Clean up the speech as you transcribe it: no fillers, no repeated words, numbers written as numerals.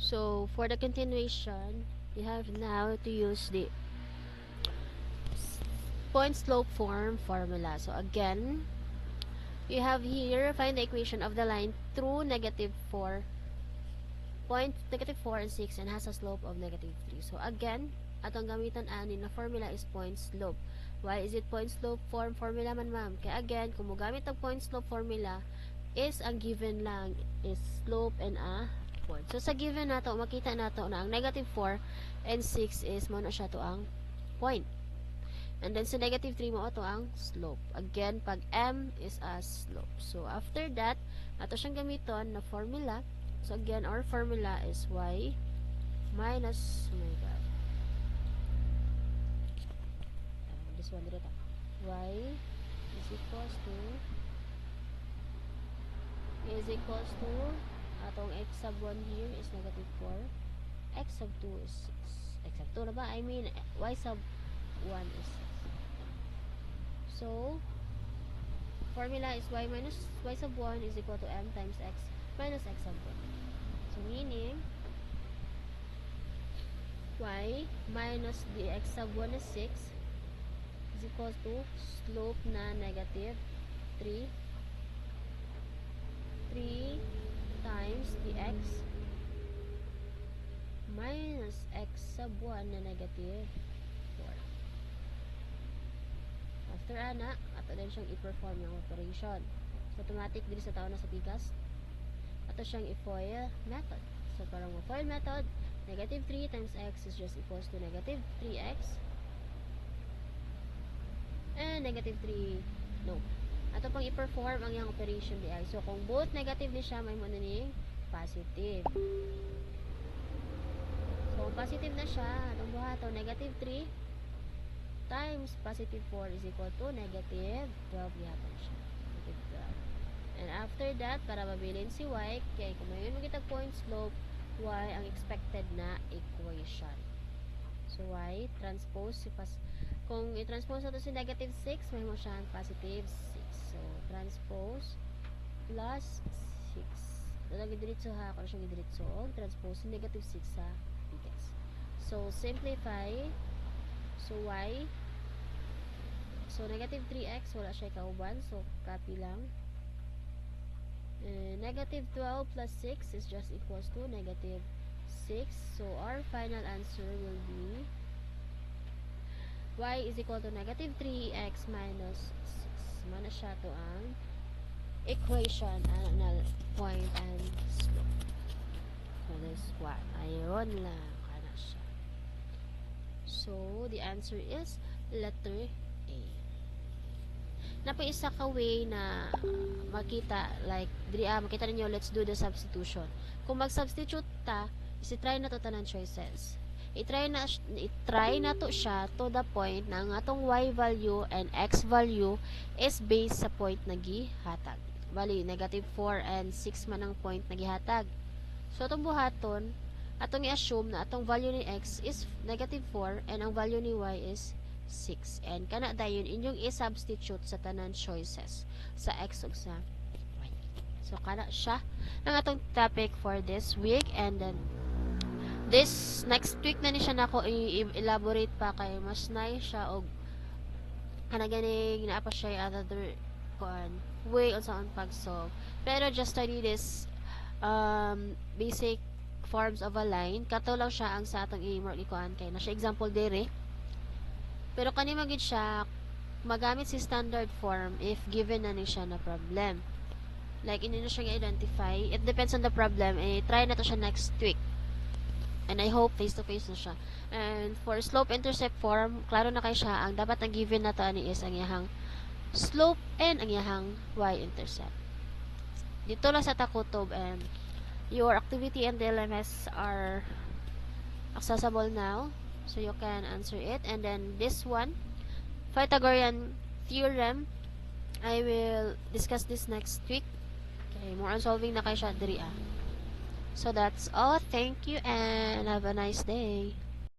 So for the continuation, you have now to use the point slope form formula. So again, you have here, find the equation of the line through -4 and 6 and has a slope of -3. So again, atong gamitan ani na formula is point slope. Why is it point slope formula man, ma'am? Kaya again, kung mo gamit ang point slope formula, is ang given lang is slope and a point. So sa given nato, makita nato na ang -4 and 6 is mo na siya to ang point. And then sa -3 mo to ang slope. Again, pag m is a slope. So after that, ato siyang gamiton na formula. So again, our formula is y minus, oh my god, this one dito, y is equals to atong x sub 1 here is -4, x sub 2 is 6, x sub 2 na ba? I mean, y sub 1 is 6. So formula is y sub 1 is equal to m times x minus x sub 1. So meaning y minus the x sub 1 is 6 is equal to slope na -3 times the x minus x sub 1 na -4. After ana, ato din siyang i-perform ng operation. So automatic diri sa tao na sa pikas, ato siyang i-FOIL method. So parang FOIL method, -3 times x is just equals to -3x and -3, no, ato pang i-perform ang yung operation di ay. So kung both negative ni siya, may mo na ning positive. So kung positive na siya, atong buhaton -3 times +4 is equal to -12 gihapon siya. -12. And after that, para mabilin si y, kaya kung mayon mo kitag point slope, y ang expected na equation. So y transpose kung i-transpose nato si -6, may mo siyang +6. So transpose plus 6. Dalagi diretso ha, kung siyang diretso, transpose si -6 sa bigas. So simplify. So y, so -3x wala siya kauban, so copy lang. -12 plus 6 is just equals to -6. So our final answer will be y is equal to -3x minus 6. Mana siya to ang equation na point and slope. So this one, ayon lang kana siya. So the answer is letter A. Napaisa ka way na makita, like makita ninyo, let's do the substitution. Kung mag-substitute ta, i-try na to tanan choices. I-try na to siya to the point na ang atong y value and x value is based sa point na gihatag. Bali, -4 and 6 man ang point na gihatag. So atong buhaton, atong i-assume na atong value ni x is -4 and ang value ni y is 6. And kana dayon inyong i-substitute sa tanan choices sa x ug sa y. So kana siya ang atong topic for this week, and then this next week na ni siya nako i-elaborate pa kay mas nice siya og kana ganing naa pa siya other way unsa ang pag-solve. Pero just study this basic forms of a line. Kato lang siya ang sa atong i-mark ikuan kay na siya example dire. Pero kani magid siya magamit si standard form if given na ni siya na problem. Like ini na siya i-identify. It depends on the problem. Try na to siya next week. And I hope face to face na siya. And for slope intercept form, klaro na kay siya ang dapat ang given na to ani is ang iyahang slope and ang iyahang y-intercept. Dito lang sa takutob, and your activity and the LMS are accessible now. So you can answer it. And then this one, Pythagorean theorem, I will discuss this next week. Okay, more on solving na kay siya diri. So that's all. Thank you and have a nice day.